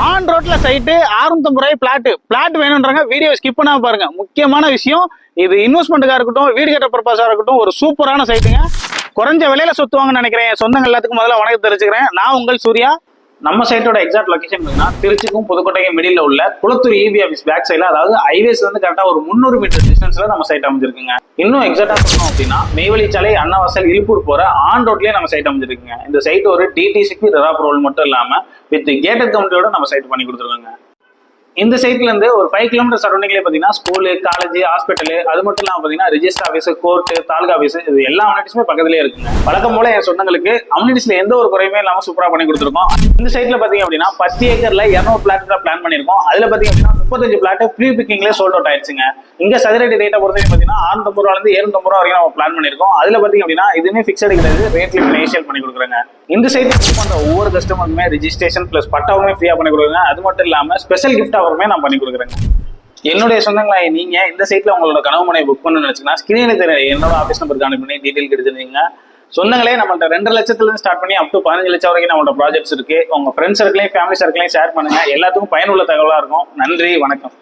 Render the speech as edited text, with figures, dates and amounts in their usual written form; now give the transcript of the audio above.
On ரோட்ல site 650 ரூபாய் plot வேணும்ன்றாங்க. Video skip பண்ணாம பாருங்க. முக்கியமான விஷயம், இது இன்வெஸ்ட்மெண்ட்டுக்கா இருக்கட்டும், வீடு கட்ட பர்பஸா இருக்கட்டும், ஒரு சூப்பரான சைட்டுங்க. குறைஞ்ச விலையில சொத்துவாங்கன்னு நினைக்கிறேன். சொந்தங்கள் எல்லாத்துக்கும் முதல்ல வணக்கம் தெரிஞ்சுக்கிறேன். நான் உங்கள் சூர்யா. நம்ம சைட்டோட எக்ஸாக்ட் லொகேஷன் பார்த்தீங்கன்னா திருச்சிக்கும் புதுக்கோட்டைக்கும் மிடில் உள்ள குளத்தூர் இபி ஆஃபீஸ் பேக் சைடில், அதாவது ஹைவேஸ் வந்து கரெக்டா ஒரு 300 மீட்டர் டிஸ்டன்ஸ்ல நம்ம சைட் அமைஞ்சிருக்குங்க. இன்னும் எக்ஸாக்டா சொல்லணும் அப்படின்னா மெய்வழிச்சாலை அண்ணாவாசல் இழுப்பூர் போற ஆன் ரோட்லயே நம்ம சைட் அமைஞ்சிருக்குங்க. இந்த சைட் ஒரு டிடிசிக்கு ரெரா அப்ரூவல் மட்டும் இல்லாம வித் கேட்டட் கவுண்டரோட நம்ம சைட் பண்ணி கொடுத்துருக்காங்க. இந்த சைட்ல இருந்து ஒரு 5 கிலோமீட்டர் சரௌண்டிங்லேயே பார்த்தீங்கன்னா ஸ்கூலு, காலேஜ், ஹாஸ்பிட்டல், அது மட்டும் இல்லாமல் பார்த்தீங்கன்னா register office, court, taluka office, இது எல்லா அம்யூனிட்டிஸுமே பக்கத்துலேயே இருக்குங்க. வழக்கம் போல என் சொந்தங்களுக்கு அம்யூனிட்டிஸ்ல எந்த ஒரு குறையுமே இல்லாமல் சூப்பராக பண்ணி கொடுத்துருக்கோம். இந்த சைட்ல பார்த்தீங்க அப்படின்னா 10 ஏக்கர்ல 200 பிளாட் பிளான் பண்ணியிருக்கோம். அதுல பார்த்தீங்க அப்படின்னா 35 பிளாட் ப்ரீ பிக்கிங்லேயே சோல்ட் அவுட் ஆயிடுச்சுங்க. இங்க சதுரடி ரேட்டை பொறுத்தவரைக்கும் பார்த்தீங்கன்னா 650 ரூபாயிலிருந்து 750 ரூபா வரைக்கும் நம்ம பிளான் பண்ணியிருக்கோம். அதுல பார்த்தீங்க அப்படின்னா இதுவுமே ஃபிக்ஸட் கிடையாது, ரேட்ல இனிஷியல் பண்ணி கொடுக்குறாங்க. இந்த சைட் புக் பண்ற ஒவ்வொரு கஸ்டமருக்குமே ரிஜிஸ்ட்ரேஷன் பிளஸ் பட்டாவுமே ஃப்ரீயா பண்ணி கொடுக்குறாங்க. அது மட்டும் இல்லாம ஸ்பெஷல் கிஃப்ட் ஆஃபருமே நான் பண்ணி கொடுக்குறேன். என்னுடைய சொந்தங்களா, நீங்க இந்த சைட்ல உங்களோட கனவு மனையை புக் பண்ணணும்னு நினைச்சீங்கன்னா ஸ்கிரீன்ல தெரிய என்னோட ஆஃபீஸ் நம்பருக்கு அனுப்பி பண்ணி டீடைல் எடுத்துருந்தீங்க. சொந்தங்களே நம்மள்ட்ட 2 லட்சத்துல இருந்து ஸ்டார்ட் பண்ணி அப் டு 15 லட்சம் வரைக்கும் நம்மளோட ப்ராஜெக்ட்ஸ் இருக்கு. உங்க ஃப்ரெண்ட்ஸ் சர்க்கிளையும் ஃபேமிலி சர்க்கிளையும் ஷேர் பண்ணுங்க. எல்லாத்துக்கும் பயனுள்ள தகவலா இருக்கும். நன்றி, வணக்கம்.